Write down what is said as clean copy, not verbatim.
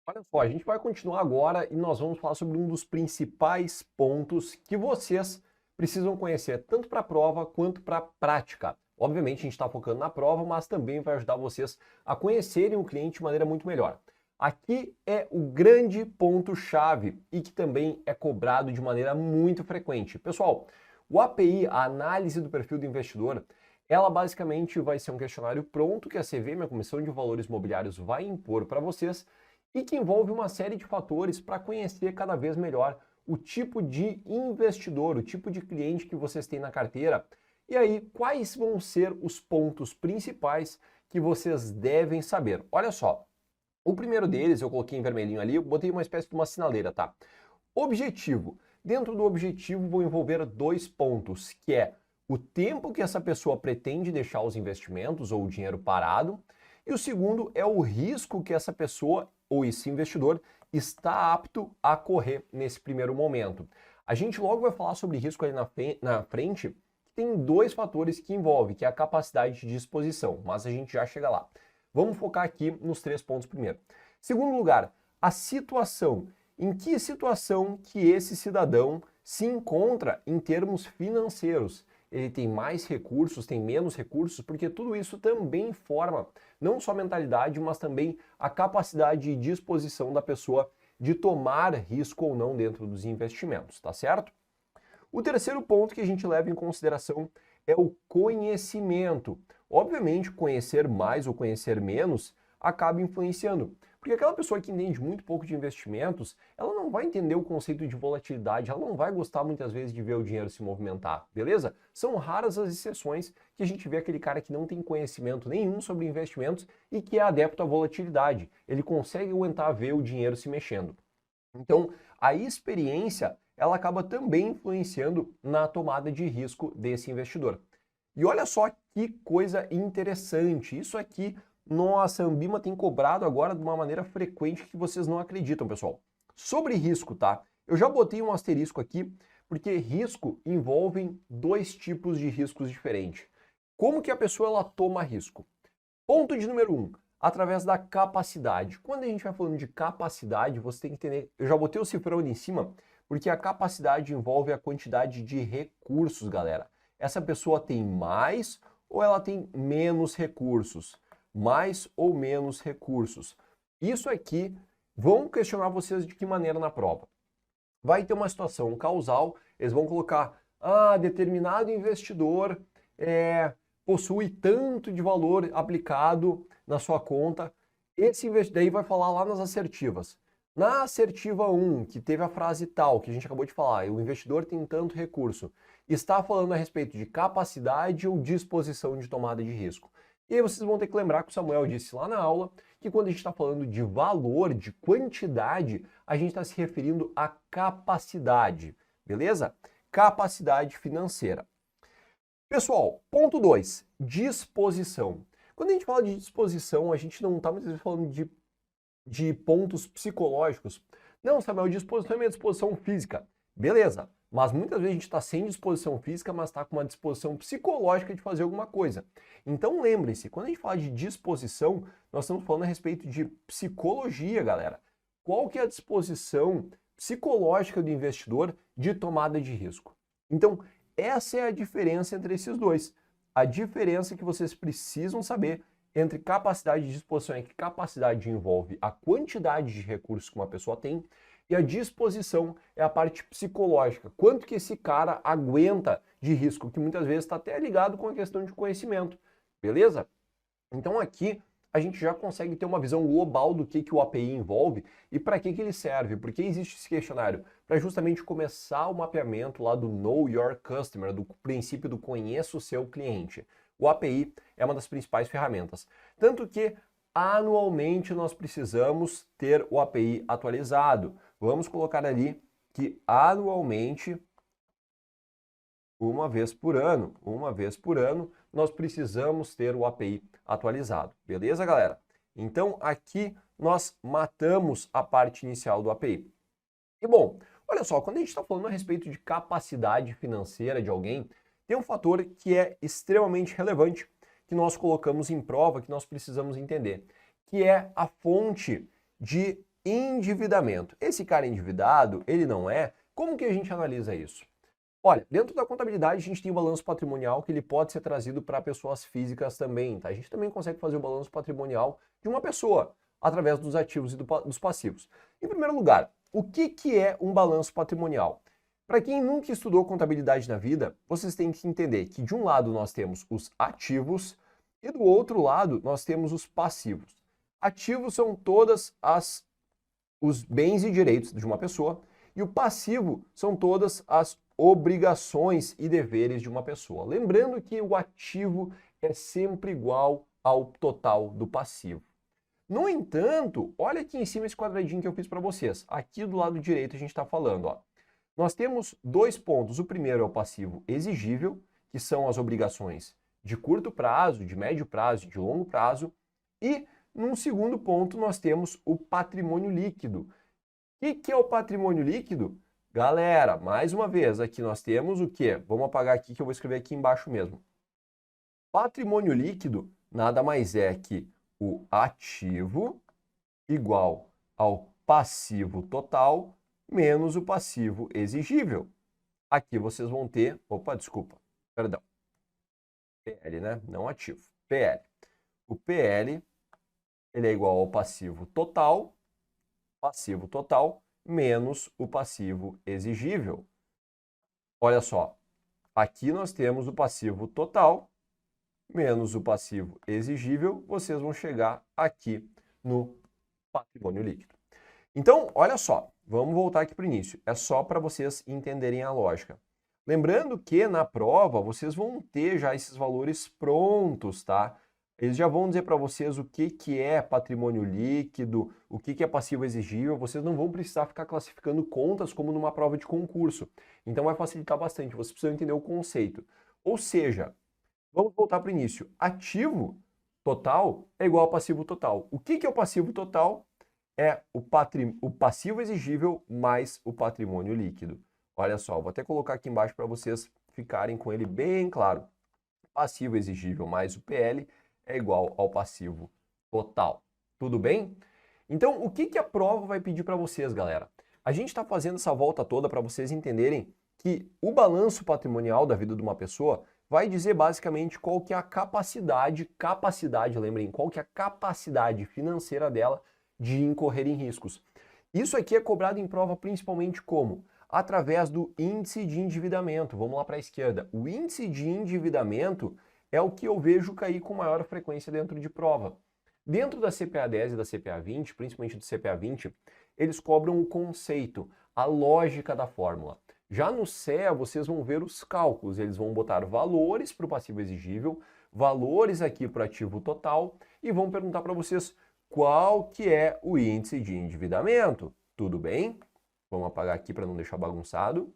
Olha só, a gente vai continuar agora e nós vamos falar sobre um dos principais pontos que vocês precisam conhecer, tanto para a prova quanto para a prática. Obviamente, a gente está focando na prova, mas também vai ajudar vocês a conhecerem o cliente de maneira muito melhor. Aqui é o grande ponto-chave e que também é cobrado de maneira muito frequente. Pessoal, o API, a análise do perfil do investidor, ela basicamente vai ser um questionário pronto que a CVM, a Comissão de Valores Mobiliários, vai impor para vocês e que envolve uma série de fatores para conhecer cada vez melhor o tipo de investidor, o tipo de cliente que vocês têm na carteira. E aí, quais vão ser os pontos principais que vocês devem saber? Olha só, o primeiro deles, eu coloquei em vermelhinho ali, eu botei uma espécie de uma sinaleira, tá? Objetivo. Dentro do objetivo vou envolver dois pontos, que é o tempo que essa pessoa pretende deixar os investimentos ou o dinheiro parado, e o segundo é o risco que essa pessoa ou esse investidor está apto a correr nesse primeiro momento. A gente logo vai falar sobre risco ali na frente, que tem dois fatores que envolve, que é a capacidade de disposição, mas a gente já chega lá. Vamos focar aqui nos três pontos primeiro. Segundo lugar, a situação. Em que situação que esse cidadão se encontra em termos financeiros? Ele tem mais recursos, tem menos recursos, porque tudo isso também forma não só a mentalidade, mas também a capacidade e disposição da pessoa de tomar risco ou não dentro dos investimentos, tá certo? O terceiro ponto que a gente leva em consideração é o conhecimento. Obviamente, conhecer mais ou conhecer menos acaba influenciando. Porque aquela pessoa que entende muito pouco de investimentos, ela não vai entender o conceito de volatilidade, ela não vai gostar muitas vezes de ver o dinheiro se movimentar, beleza? São raras as exceções que a gente vê aquele cara que não tem conhecimento nenhum sobre investimentos e que é adepto à volatilidade. Ele consegue aguentar ver o dinheiro se mexendo. Então, a experiência, ela acaba também influenciando na tomada de risco desse investidor. E olha só que coisa interessante, isso aqui, nossa, a Ambima tem cobrado agora de uma maneira frequente que vocês não acreditam, pessoal. Sobre risco, tá? Eu já botei um asterisco aqui, porque risco envolve dois tipos de riscos diferentes. Como que a pessoa ela toma risco? Ponto de número 1, através da capacidade. Quando a gente vai falando de capacidade, você tem que entender, eu já botei o cifrão ali em cima, porque a capacidade envolve a quantidade de recursos, galera. Essa pessoa tem mais ou ela tem menos recursos? Mais ou menos recursos? Isso aqui vão questionar vocês de que maneira na prova. Vai ter uma situação causal, eles vão colocar, determinado investidor possui tanto de valor aplicado na sua conta. Esse investidor daí vai falar lá nas assertivas. Na assertiva 1, que teve a frase tal, que a gente acabou de falar, o investidor tem tanto recurso, está falando a respeito de capacidade ou disposição de tomada de risco. E aí vocês vão ter que lembrar que o Samuel disse lá na aula que quando a gente está falando de valor, de quantidade, a gente está se referindo à capacidade, beleza? Capacidade financeira. Pessoal, ponto 2, disposição. Quando a gente fala de disposição, a gente não está muitas vezes falando de pontos psicológicos. Não, Samuel, disposição é minha disposição física. Beleza, mas muitas vezes a gente está sem disposição física, mas está com uma disposição psicológica de fazer alguma coisa. Então lembre-se, quando a gente fala de disposição, nós estamos falando a respeito de psicologia, galera. Qual que é a disposição psicológica do investidor de tomada de risco? Então, essa é a diferença entre esses dois. A diferença que vocês precisam saber entre capacidade de disposição é que capacidade envolve a quantidade de recursos que uma pessoa tem e a disposição é a parte psicológica. Quanto que esse cara aguenta de risco, que muitas vezes está até ligado com a questão de conhecimento. Beleza? Então aqui a gente já consegue ter uma visão global do que o API envolve e para que ele serve. Porque existe esse questionário? Para justamente começar o mapeamento lá do Know Your Customer, do princípio do conheça o seu cliente. O API é uma das principais ferramentas. Tanto que anualmente nós precisamos ter o API atualizado. Vamos colocar ali que anualmente, uma vez por ano, nós precisamos ter o API atualizado. Beleza, galera? Então, aqui nós matamos a parte inicial do API. E bom, olha só, quando a gente está falando a respeito de capacidade financeira de alguém, tem um fator que é extremamente relevante, que nós colocamos em prova, que nós precisamos entender, que é a fonte de endividamento. Esse cara endividado, ele não é? Como que a gente analisa isso? Olha, dentro da contabilidade a gente tem o balanço patrimonial que ele pode ser trazido para pessoas físicas também, tá? A gente também consegue fazer o balanço patrimonial de uma pessoa através dos ativos e dos passivos. Em primeiro lugar, o que é um balanço patrimonial? Para quem nunca estudou contabilidade na vida, vocês têm que entender que de um lado nós temos os ativos e do outro lado nós temos os passivos. Ativos são os bens e direitos de uma pessoa e o passivo são todas as obrigações e deveres de uma pessoa. Lembrando que o ativo é sempre igual ao total do passivo. No entanto, olha aqui em cima esse quadradinho que eu fiz para vocês. Aqui do lado direito a gente está falando, ó. Nós temos dois pontos. O primeiro é o passivo exigível, que são as obrigações de curto prazo, de médio prazo, de longo prazo. E num segundo ponto nós temos o patrimônio líquido. O que é o patrimônio líquido? Galera, mais uma vez, aqui nós temos o quê? Vamos apagar aqui que eu vou escrever aqui embaixo mesmo. Patrimônio líquido nada mais é que o ativo igual ao passivo total menos o passivo exigível. Aqui vocês vão ter, PL, né? Não ativo, PL. O PL, ele é igual ao passivo total menos o passivo exigível. Olha só, aqui nós temos o passivo total menos o passivo exigível, vocês vão chegar aqui no patrimônio líquido. Então, olha só, vamos voltar aqui para o início. É só para vocês entenderem a lógica. Lembrando que na prova vocês vão ter já esses valores prontos, tá? Eles já vão dizer para vocês o que é patrimônio líquido, o que é passivo exigível. Vocês não vão precisar ficar classificando contas como numa prova de concurso. Então vai facilitar bastante, vocês precisam entender o conceito. Ou seja, vamos voltar para o início. Ativo total é igual ao passivo total. O que é o passivo total? É o passivo exigível mais o patrimônio líquido. Olha só, vou até colocar aqui embaixo para vocês ficarem com ele bem claro. Passivo exigível mais o PL é igual ao passivo total. Tudo bem? Então, o que a prova vai pedir para vocês, galera? A gente está fazendo essa volta toda para vocês entenderem que o balanço patrimonial da vida de uma pessoa vai dizer basicamente qual que é a capacidade, lembrem, qual que é a capacidade financeira dela de incorrer em riscos. Isso aqui é cobrado em prova principalmente como? Através do índice de endividamento. Vamos lá para a esquerda. O índice de endividamento é o que eu vejo cair com maior frequência dentro de prova. Dentro da CPA 10 e da CPA 20, principalmente do CPA 20, eles cobram o conceito, a lógica da fórmula. Já no CEA, vocês vão ver os cálculos. Eles vão botar valores para o passivo exigível, valores aqui para o ativo total e vão perguntar para vocês qual que é o índice de endividamento. Tudo bem? Vamos apagar aqui para não deixar bagunçado.